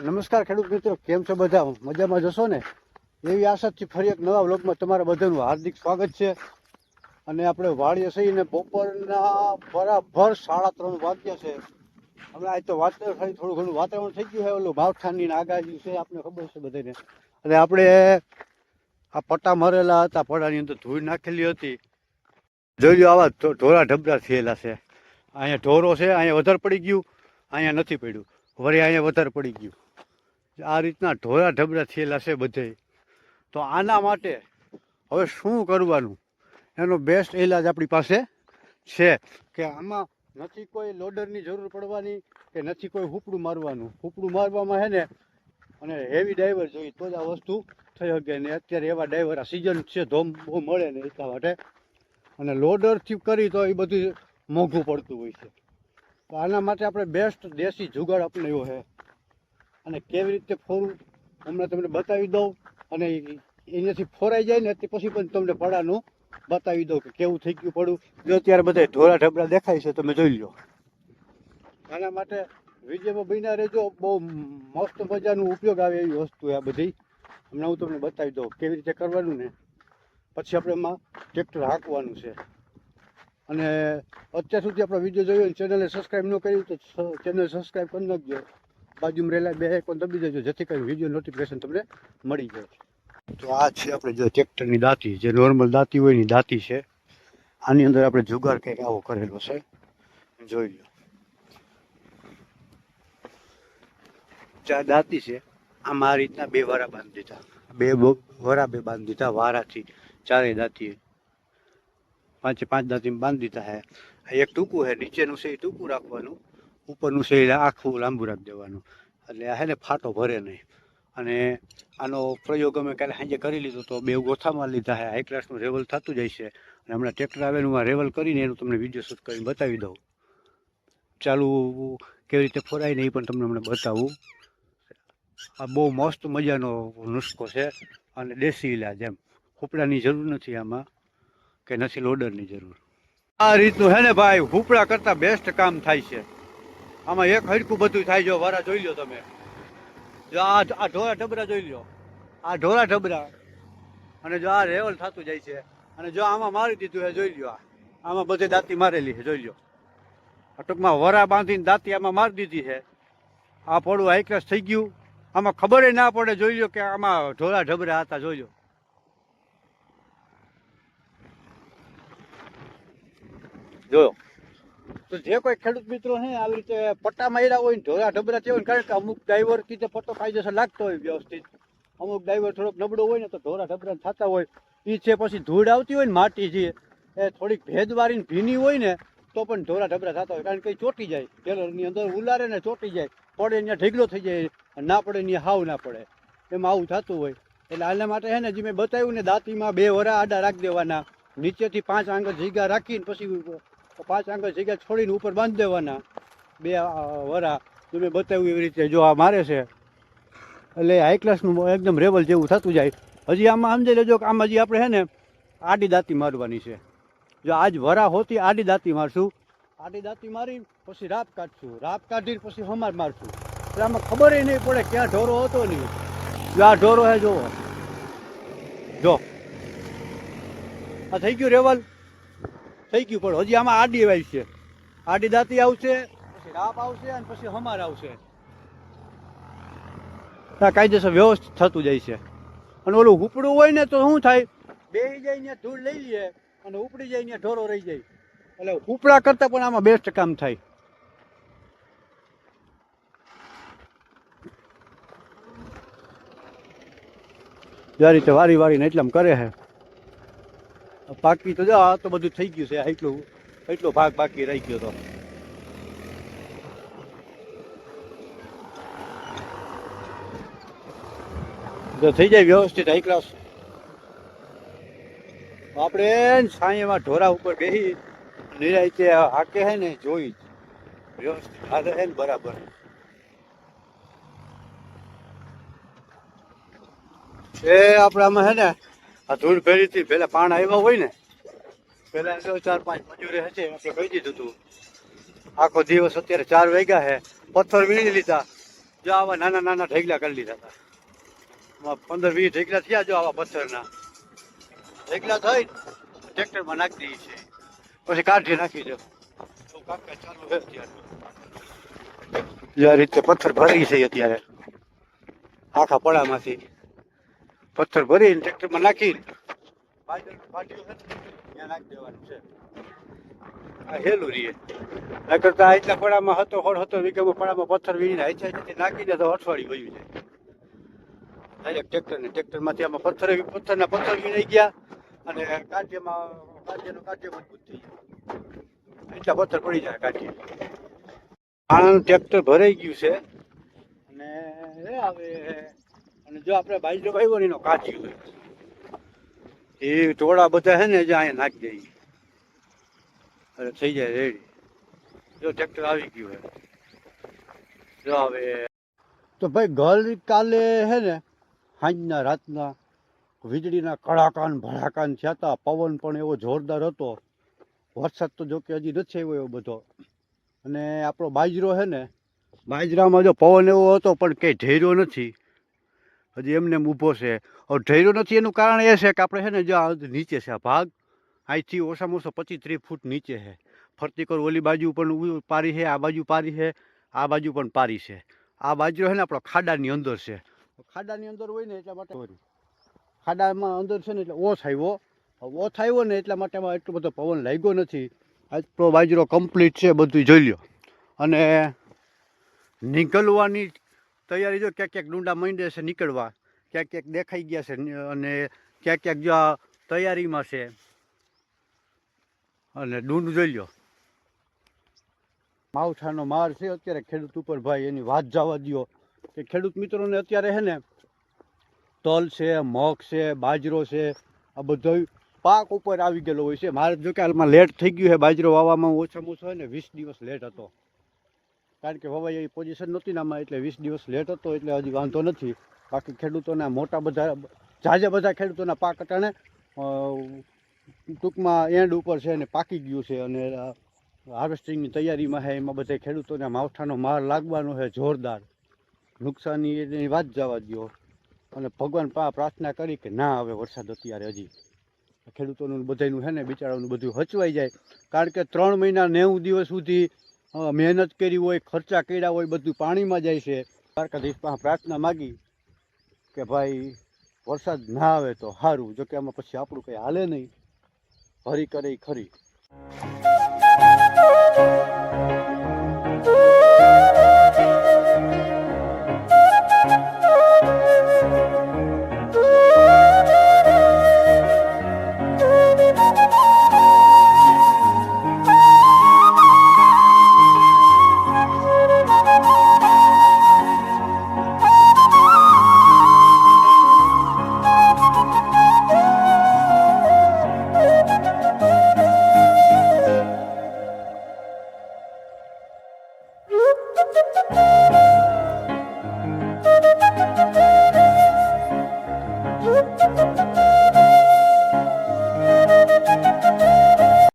નમસ્કાર ખેડૂત મિત્રો, કેમ છો બધા? મજામાં જશો ને? એવી આશાથી ફરી એક નવા વ્લોગમાં તમારા બધાનું હાર્દિક સ્વાગત છે. અને આપણે વાડીએ છીએ બપોરના બરાબર 3:30 વાગ્યા છે. હવે આજ તો વાતાવરણ થોડું ઘણું વાતાવરણ થઈ ગયું છે, ઓલું માવઠાની આગાહી છે, આપણે ખબર છે બધાને. અને આપણે આ પટ્ટા મરેલા હતા, પડાની અંદર ધૂળ નાખેલી હતી. જોઈ લો, આવા ઢોરા ઢબરા થયેલા છે. અહીંયા ઢોરો છે, અહીંયા વધારે પડી ગયું, અહીંયા નથી પડ્યું, વળી અહીંયા વધારે પડી ગયું. આ રીતના ઢોરા ઢબરા થયેલા છે બધે. તો આના માટે હવે શું કરવાનું, એનો બેસ્ટ ઇલાજ આપણી પાસે છે કે આમાં નથી કોઈ લોડરની જરૂર પડવાની કે નથી કોઈ હુપડું મારવાનું. હુપડું મારવામાં છે ને, અને હેવી ડાઈવર જોઈએ તો જ આ વસ્તુ થઈ શકે. ને અત્યારે એવા ડાઈવર આ સિઝન છે, ધોમ બહુ મળે ને એટલા માટે. અને લોડરથી કરી તો એ બધું મોંઘું પડતું હોય છે. તો આના માટે આપણે બેસ્ટ દેશી જુગાડ અપનાવ્યો છે. અને કેવી રીતે ફોરવું હમણાં તમને બતાવી દઉં. અને એનાથી ફોરાઈ જાય ને તે પછી પણ તમને પડાનું બતાવી દઉં કે કેવું થઈ ગયું પડું. જો અત્યારે બધા ઢોરા ઢબરા દેખાય છે, તમે જોઈ લો. આના માટે વિડીયોમાં બન્યા રહેજો, બહુ મસ્ત મજાનો ઉપયોગ આવે એવી વસ્તુ આ બધી. હમણાં હું તમને બતાવી દઉં કેવી રીતે કરવાનું ને પછી આપણે એમાં ટ્રેક્ટર હાંકવાનું છે. અને અત્યાર સુધી આપણો વિડીયો જોયો અને ચેનલને સબસ્ક્રાઈબ ન કર્યું તો ચેનલ સબસ્ક્રાઈબ કરી નાખજો. બાજુમાં રહેલા બે આઇકોન દબી દેજો, જેથી કરીને વિડીયો નોટિફિકેશન તમને મળી જાય. તો આ છે આપણે જો ટ્રેક્ટરની દાંતી, જે નોર્મલ દાંતી હોય ની દાંતી છે. આની અંદર આપણે જુગાડ કંઈક આવો કરેલો છે, જોઈ લો. ચાર દાંતી છે, આમાં આ રીતના બે વારા બાંધી દીધા, બે બાંધી દીધા વારાથી. ચારેય દાંતી પાંચે પાંચ દાંતી બાંધી દીધા છે. એક ટૂંકું છે, નીચેનું છે એ ટૂંકું રાખવાનું, ઉપરનું છે એ આખું લાંબુ રાખી દેવાનું, એટલે આ છે ને ફાટો ભરે નહીં. અને આનો પ્રયોગ અમે કાલે સાંજે કરી લીધો, તો બે ગોથામાં લીધા છે. હાઈ ક્લાસનું રેવલ થતું જાય છે. અને હમણાં ટ્રેક્ટર આવેલું આ રેવલ કરીને એનું તમને વિડીયો શૂટ કરીને બતાવી દઉં. ચાલુ કેવી રીતે ફોરાય ને એ પણ તમને હમણાં બતાવું. આ બહુ મસ્ત મજાનો નુસ્ખો છે અને દેશી ઇલાજ. એમ હુપડાની જરૂર નથી આમાં, કે નથી લોડરની જરૂર. આ રીતનું છે ને ભાઈ, હુપડા કરતાં બેસ્ટ કામ થાય છે. આમાં એક હરખું બધું થાય. જો વારા જોઈ લો તમે, જો આ ઢોરા ઢબરા જોઈ લો, આ ઢોરા ઢબરા. અને જો આ રેવલ થતું જાય છે. અને જો આમાં મારી દીધું છે, જોઈ લો. આમાં બધે દાંતી મારેલી છે, જોઈ લો. ટૂંકમાં વરા બાંધીને દાંતી આમાં મારી દીધી છે. આ પડું હાઈ ક્લાસ થઈ ગયું. આમાં ખબર ના પડે, જોઈ લો કે આમાં ઢોરા ઢબરા હતા, જોઈ લો. જોયો તો જે કોઈ ખેડૂત મિત્રો છે આવી રીતે પટ્ટા માર્યા હોય ને ઢોરા ઢબરા થયા હોય, કારણ કે અમુક ડ્રાઈવર કીધે પટ્ટો કાયદેસર લાગતો હોય વ્યવસ્થિત, અમુક ડ્રાઈવર થોડોક નબળો હોય ને તો ઢોરા ઢબરા થતા હોય. એ છે પછી ધૂળ આવતી હોય ને માટી જે એ થોડીક ભેજવાળી ભીની હોય ને તો પણ ઢોરા ઢબરા થતા હોય, કારણ કે ચોટી જાય, ટેલરની અંદર ઉલારે ને ચોટી જાય, પડે ત્યાં ઢીગલો થઈ જાય, ના પડે ત્યાં હાવ ના પડે, એમાં આવું થતું હોય. એટલે આના માટે છે ને, જે મેં બતાવ્યું ને, દાંતીમાં બે વરા આડા રાખી દેવાના, નીચેથી 5 આંગળ જીગા રાખીને પછી 5 આંગળ જગ્યા છોડીને ઉપર બાંધી દેવાના બે વરા. તમે બતાવ્યું એવી રીતે જો આ મારે છે, એટલે હાઈ ક્લાસનું એકદમ રેવલ જેવું થતું જાય. હજી આમાં સમજી લેજો કે આમાં હજી આપણે છે ને આડી દાંતી મારવાની છે. જો આજ વરા હોતી આડી દાંતી મારશું, આડી દાંતી મારી પછી રાપ કાઢશું, રાપ કાઢીને પછી હમાર મારશું. એટલે આમાં ખબર નહીં પડે ક્યાં ઢોરો હતો નહીં. જો આ ઢોરો છે, જોવો, જો આ થઈ ગયું રેવલ થઈ ગયું. પણ હજી આમાં આડી વાય છે, આડી દાંતી આવશે, પછી રાપ આવશે અને પછી હમાર આવશે. કાયદેસર વ્યવસ્થિત થતું જાય છે. અને ઓલું ઉપડું હોય ને તો શું થાય, બેસી જાય ત્યાં ધૂળ લઈ લે અને ઉપડી જાય ત્યાં ઢોરો રહી જાય. એટલે ઉપડા કરતાં પણ આમાં બેસ્ટ કામ થાય. જે રીતે વારી વારીને એટલામાં કરે છે. બાકી તો જો આ તો બધું થઈ ગયું છે, એટલો ભાગ બાકી રહી ગયો. તો જો થઈ જાય વ્યવસ્થિત હાઈ ક્લાસ, આપણે છાંયમાં ઢોરા ઉપર બેસી નિરાયતે હાકે છે ને જોઈ વ્યવસ્થિત હાલે છે ને બરાબર. એ આપણે આમાં છે ને આ ધૂળ ભેરીથી પેલા પાણ આવ્યા હોય ને, પેલા 4-5 મજૂરી હશે, આપણે કહી દીધું હતું. આખો દિવસ અત્યારે 4 વાગ્યા છે, પથ્થર વીણી લીધા, જો આવા નાના નાના ઢેગલા કરી લીધા હતા. 15-20 ઢેગલા થયા જો આવા પથ્થરના ઢેગલા થઈ ટ્રેક્ટરમાં નાખી દઈએ છે, પછી કાઢી નાખી દો. કામકાજ ચાલુ છે અત્યારે. જે આ રીતે પથ્થર ભરી છે અત્યારે આખા પડામાંથી પથ્થર ભરીને ટ્રેક્ટરમાં નાખી પાટીઓ છે ત્યાં નાખી દેવાનું છે. આ હેલું રહીએ ના કરતા એટલા પડામાં હતો વીઘામાં પડામાં પથ્થર વીણીને હાઈથી નાખી દે તો અઠવાડિયું વયું જાય. ડાયરેક્ટ ટ્રેક્ટરમાંથી આમાં પથ્થર વીણાઈ ગયા અને કાઢ્યામાં મજબૂત થઈ ગયા. એટલા પથ્થર પડી જાય કાઢીએ. આનું ટ્રેક્ટર ભરાઈ ગયું છે અને હવે અને જો આપણે બાજરો વાવ્યો ને એનો કાઢ્યું હોય એ ટોળા બધા છે ને જે અહીંયા નાખી દઈએ એટલે થઈ જાય રેડી. જો ટ્રેક્ટર આવી ગયું હોય જો હવે તો ભાઈ ગઈકાલે છે ને સાંજના રાતના વીજળીના કડાકાન ભડાકાન થયા હતા. પવન પણ એવો જોરદાર હતો. વરસાદ તો જોકે હજી નથી આવ્યો એવો બધો. અને આપણો બાજરો છે ને બાજરામાં જો પવન એવો હતો પણ કંઈ ઢેર્યો નથી, હજી એમને ઊભો છે. હવે ઢેર્યો નથી એનું કારણ એ છે કે આપણે છે ને જો નીચે છે આ ભાગ અહીંથી ઓછામાં ઓછો 25-30 ફૂટ નીચે છે. ફરતી કર ઓલી બાજુ પણ પારી છે, આ બાજુ પારી છે, આ બાજુ પણ પારી છે. આ બાજરો છે ને આપણો ખાડાની અંદર છે. ખાડાની અંદર હોય ને એટલા માટે ખાડામાં અંદર છે ને એટલે ઓછ આવ્યો ને એટલા માટે એટલો બધો પવન લાગ્યો નથી. આપણો બાજરો કમ્પ્લીટ છે બધું જોઈ લ્યો. અને નીકળવાની તૈયારી જો ક્યાંક ડુંડા માંડે છે નીકળવા, ક્યાંક દેખાઈ ગયા છે અને ક્યાંક જો આ તૈયારીમાં છે. અને ડુંડ જોઈ લ્યો. માવઠાનો માર છે અત્યારે ખેડૂત ઉપર ભાઈ, એની વાત જવા દો કે ખેડૂત મિત્રોને અત્યારે છે ને તલ છે, મગ છે, બાજરો છે, આ બધો પાક ઉપર આવી ગયેલો હોય છે. મારે જો કે હાલમાં લેટ થઈ ગયું છે બાજરો વાવવામાં. ઓછામાં ઓછો હોય ને 20 દિવસ લેટ હતો, કારણ કે વવાઈ એવી પોઝિશન નહોતી ને આમાં, એટલે 20 દિવસ લેટ હતો એટલે હજી વાંધો નથી. બાકી ખેડૂતોના મોટા બધા ખેડૂતોના પાક અટાણે ટૂંકમાં એન્ડ ઉપર છે ને પાકી ગયું છે અને હાર્વેસ્ટિંગની તૈયારીમાં છે. એમાં બધા ખેડૂતોને માવઠાનો માર લાગવાનો છે જોરદાર. નુકસાની એની વાત જવા દો. અને ભગવાન પ્રાર્થના કરી કે ના આવે વરસાદ અત્યારે, હજી ખેડૂતોનું બધાનું છે ને બિચારાનું બધું હચવાઈ જાય. કારણ કે 3 મહિના 90 દિવસ સુધી મહેનત કરી હોય, ખર્ચા કર્યા હોય, બધું પાણીમાં જાય છે. દ્વારકાધીશ પાસે પ્રાર્થના માગી કે ભાઈ વરસાદ ના આવે તો સારું. જોકે આમાં પછી આપણું કંઈ હાલે નહીં, હરી કરે ખરી.